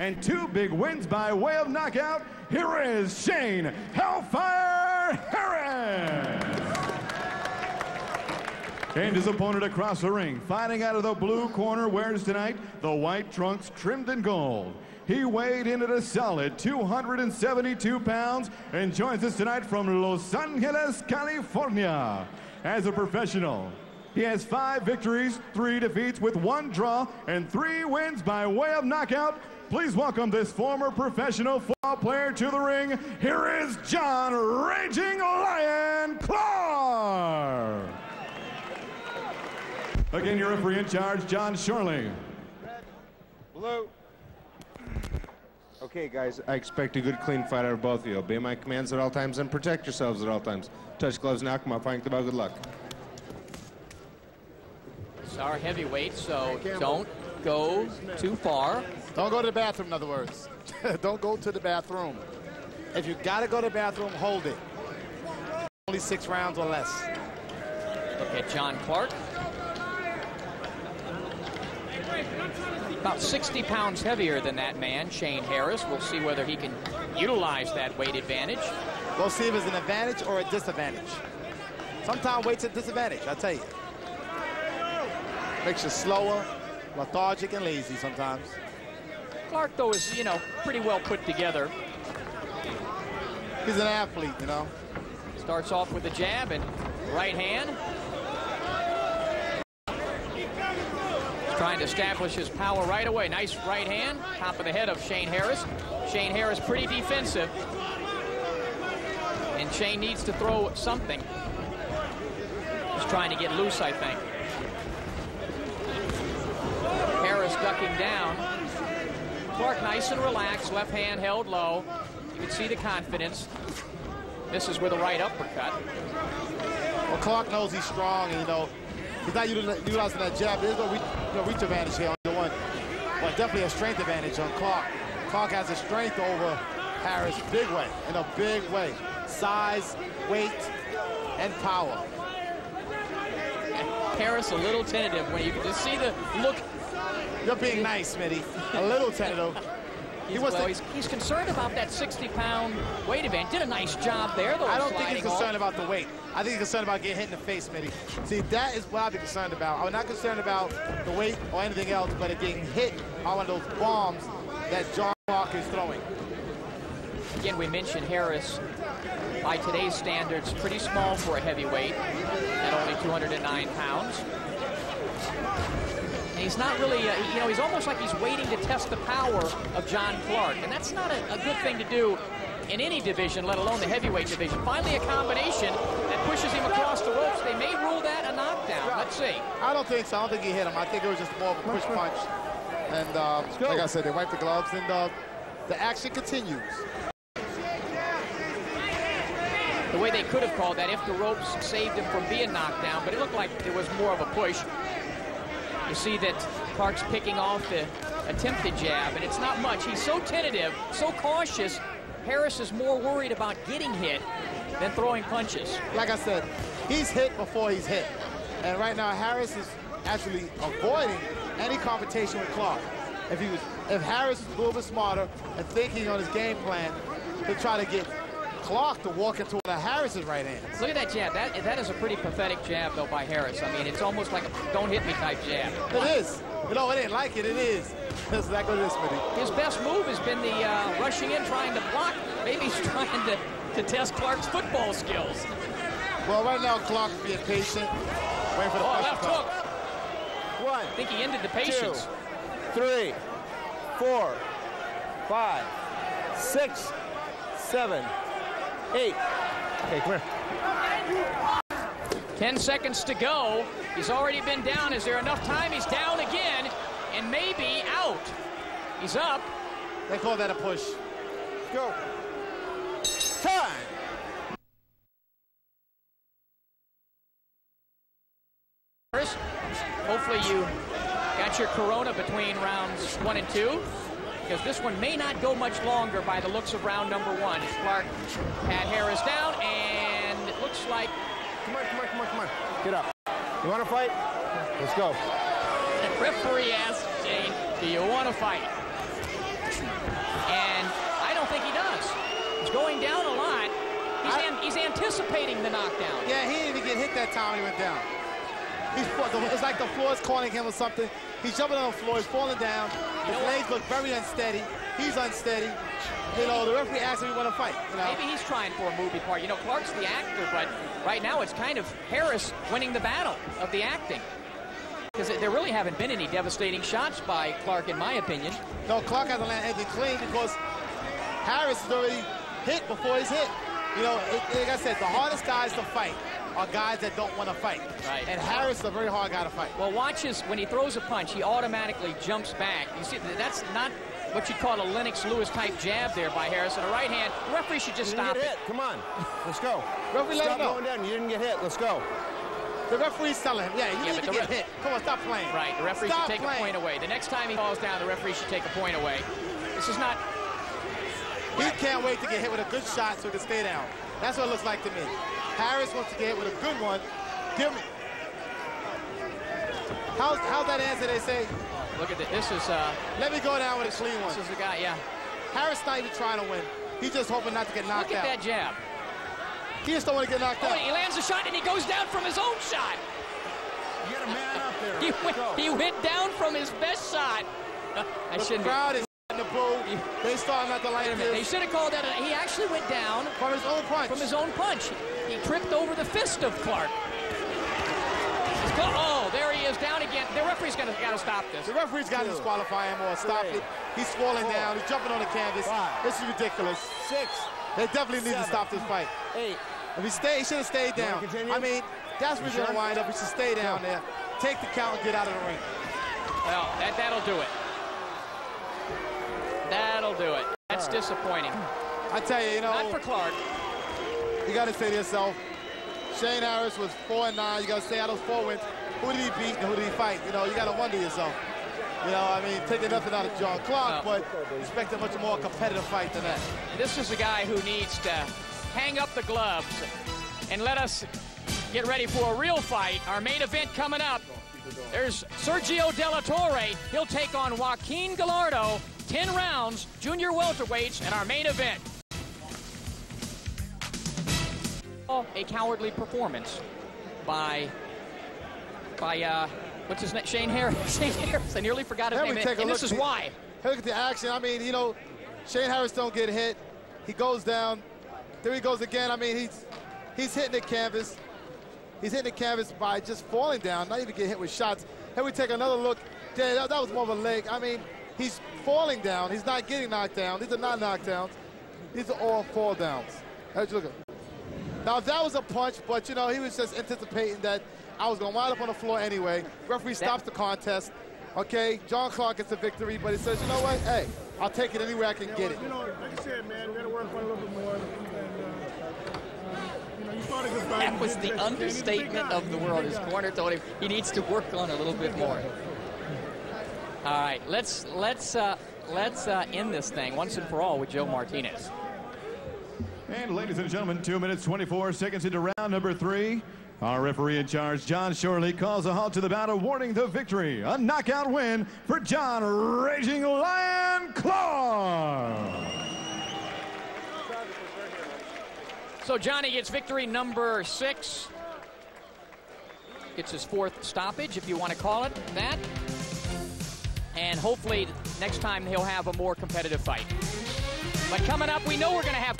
and 2 big wins by way of knockout, here is Shane Hellfire Harris. And his opponent across the ring, fighting out of the blue corner, wears tonight the white trunks trimmed in gold. He weighed in at a solid 272 pounds and joins us tonight from Los Angeles, California. As a professional, he has 5 victories, 3 defeats with 1 draw, and 3 wins by way of knockout. Please welcome this former professional football player to the ring. Here is John Raging Lion Clark. Again, your referee in charge, John Shorley. Red, blue. Okay, guys, I expect a good, clean fight out of both of you. Obey my commands at all times and protect yourselves at all times. Touch gloves now. Come on, fighting about. Good luck. It's our heavyweight, so don't go too far. Don't go to the bathroom, in other words. Don't go to the bathroom. If you got to go to the bathroom, hold it. Only 6 rounds or less. Look at John Clark. About 60 pounds heavier than that man, Shane Harris. We'll see whether he can utilize that weight advantage. We'll see if it's an advantage or a disadvantage. Sometimes weight's a disadvantage, I tell you. Makes you slower, lethargic, and lazy sometimes. Clark, though, is, you know, pretty well put together. He's an athlete, you know. Starts off with a jab and right hand. Trying to establish his power right away. Nice right hand, top of the head of Shane Harris. Shane Harris pretty defensive. And Shane needs to throw something. He's trying to get loose, I think. Harris ducking down. Clark nice and relaxed, left hand held low. You can see the confidence. This is with a right uppercut. Well, Clark knows he's strong, and, you know, he's not utilizing that jab. There's no reach advantage here on the one. Well, definitely a strength advantage on Clark. Clark has a strength over Harris, big way, in a big way. Size, weight, and power. Harris a little tentative when you can just see the look. You're being nice, Smitty. A little tentative. He's concerned about that 60-pound weight advantage. Did a nice job there, though. I don't think he's concerned about the weight. I think he's concerned about getting hit in the face, Smitty. See, that is what I'd be concerned about. I'm not concerned about the weight or anything else, but getting hit on one of those bombs that John Clark is throwing. Again, we mentioned Harris, by today's standards, pretty small for a heavyweight at only 209 pounds. And he's not really, you know, he's almost like he's waiting to test the power of John Clark. And that's not a good thing to do in any division, let alone the heavyweight division. Finally, a combination that pushes him across the ropes. They may rule that a knockdown. Let's see. I don't think so. I don't think he hit him. I think it was just more of a push punch. And like I said, they wiped the gloves, and the action continues. The way they could have called that if the ropes saved him from being knocked down, but it looked like there was more of a push. You see that Clark's picking off the attempted jab, and it's not much. He's so tentative, so cautious. Harris is more worried about getting hit than throwing punches. Like I said, he's hit before he's hit. And right now, Harris is actually avoiding any confrontation with Clark. If Harris is a little bit smarter and thinking on his game plan to try to get Clark to walk into one of Harris's right hands. Look at that jab. That is a pretty pathetic jab, though, by Harris. I mean, it's almost like a don't-hit-me type jab. It is. You know, it ain't like it. It is. That's exactly this, Smitty. His best move has been the rushing in, trying to block. Maybe he's trying to test Clark's football skills. Well, right now, Clark is being patient, waiting for the left hook. 1. I think he ended the patience. 2, 3, 4, 5, 6, 7, 8. Okay, come here. 10 seconds to go. He's already been down. Is there enough time? He's down again and maybe out. He's up. They call that a push. Go. Time. Hopefully you got your Corona between rounds 1 and 2, because this one may not go much longer by the looks of round number 1. Clark had Harris down, and it looks like... Come on. Get up. You want to fight? Let's go. The referee asked Shane, do you want to fight? action. And I don't think he does. He's going down a lot. He's anticipating the knockdown. Yeah, he didn't even get hit that time when he went down. It's like the floor is calling him or something. He's jumping on the floor. He's falling down. His legs look very unsteady. He's unsteady. You know, the referee asks him if he want to fight. You know? Maybe he's trying for a movie part. You know, Clark's the actor, but right now it's kind of Harris winning the battle of the acting. Because there really haven't been any devastating shots by Clark, in my opinion. No, Clark hasn't landed anything clean because Harris is already hit before he's hit. You know, like I said, the hardest guys to fight are guys that don't want to fight. Right. And Harris is a very hard guy to fight. Well, watch when he throws a punch, he automatically jumps back. You see, that's not what you'd call a Lennox Lewis type jab there by Harris. And a right hand, the referee should just stop it. Come on, let's go. Referee, let him go. Going down. You didn't get hit. Let's go. The referee's telling him, yeah, you need to get hit. Come on, stop playing. Right, the referee should take a point away. The next time he falls down, the referee should take a point away. This is not... He can't wait to get hit with a good shot so he can stay down. That's what it looks like to me. Harris wants to get hit with a good one. Give me. How's that answer, they say? Look at this. This is... Let me go down with a clean one. This is the guy, yeah. Harris not even trying to win. He's just hoping not to get knocked out. Look at that jab. He just don't want to get knocked out. He lands a shot and he goes down from his own shot. Get a man up there. He went down from his best shot. The crowd is in the boo. They starting not to like this. They should have called that. He actually went down from his own punch. From his own punch. He tripped over the fist of Clark. Oh, there he is, down again. The referee's got to stop this. The referee's got to disqualify him or stop it. He's falling down. He's jumping on the canvas. This is ridiculous. 6. They definitely need to stop this fight. 8. If he should have stayed down. I mean, that's where he's going to wind up. He should stay down there. Take the count and get out of the ring. Well, that'll do it. That'll do it. That's disappointing. I tell you, you know. Not for Clark. You got to say to yourself, Shane Harris was 4-9. You got to say out of those 4 wins, who did he beat and who did he fight? You know, you got to wonder yourself. You know, I mean, taking nothing out of John Clark, but expect a much more competitive fight than that. This is a guy who needs to hang up the gloves and let us get ready for a real fight. Our main event coming up. There's Sergio De La Torre. He'll take on Joaquin Gallardo. 10 rounds, junior welterweights, and our main event. A cowardly performance by what's his name? Shane Harris. Shane Harris. I nearly forgot his name. And this is why. Look at the action. I mean, you know, Shane Harris don't get hit. He goes down. There he goes again. I mean, he's hitting the canvas. He's hitting the canvas by just falling down, not even getting hit with shots. Here we take another look. That was more of a leg. I mean, he's falling down. He's not getting knocked down. These are not knockdowns. These are all fall downs. How'd you look at? Now, if that was a punch, but, you know, he was just anticipating that I was going to wind up on the floor anyway. Referee stops the contest. Okay, John Clark gets the victory, but he says, you know what? Hey, I'll take it any way I can get it. You know, like you said, man, we got to work on it a little bit more. And, you know, you fought a good fight. That was the understatement of the world. His corner told him he needs to work on it a little bit more. All right, let's end this thing once and for all with Joe Martinez. And ladies and gentlemen, 2 minutes, 24 seconds into round number 3. Our referee in charge, John Shorley, calls a halt to the bout, awarding the victory. A knockout win for John Raging Lion Clark. So Johnny gets victory number 6. Gets his 4th stoppage, if you want to call it that. And hopefully next time he'll have a more competitive fight. But coming up, we know we're going to have